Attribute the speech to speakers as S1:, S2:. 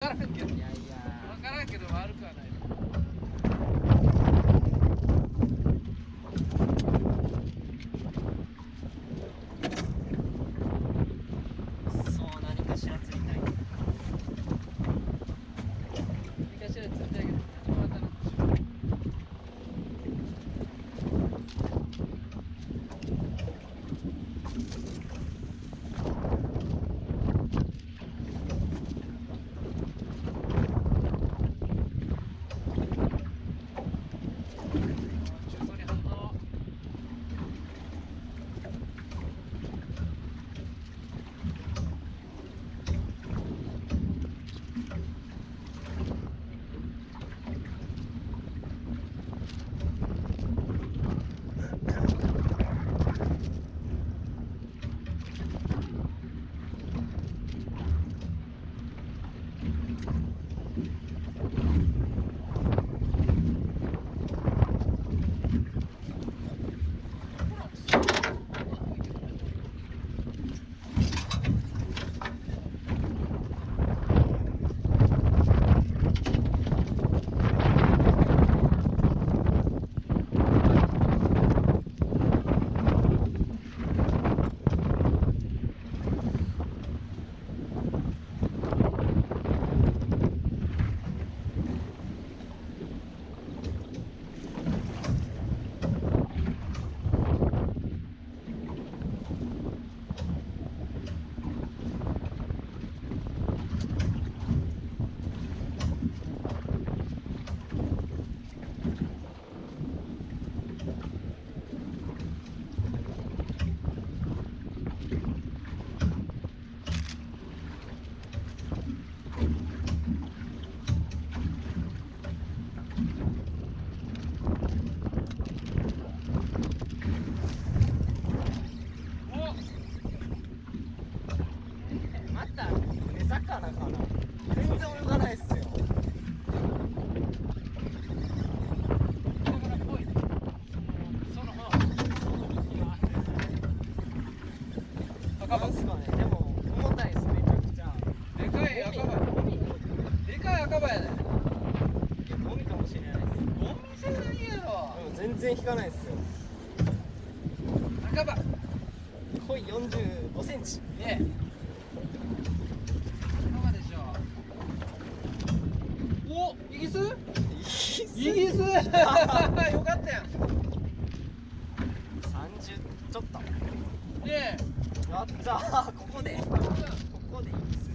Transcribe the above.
S1: 分からんけど、
S2: いやいや
S1: 分からんけど悪くはない。
S2: そう、何かしら釣りたい。
S1: 何かしら釣りたいけど何も当たらんでしょ。
S2: また根魚かな。全然泳がないっすよ。なんすかね、でも重たいです、めちゃくちゃ。
S1: でかい赤羽。でかい赤羽やね。
S2: いや、ゴミかもしれないです。
S1: ゴミじゃないやろ。
S2: でも全然引かないっすよ。
S1: 赤羽。
S2: 濃い45センチ。
S1: ねえ。赤羽でしょ。お、イギリス？イギリス。よかったやん。
S2: 30ちょっと。
S1: ねえ。
S2: やったー、ここでイギリス。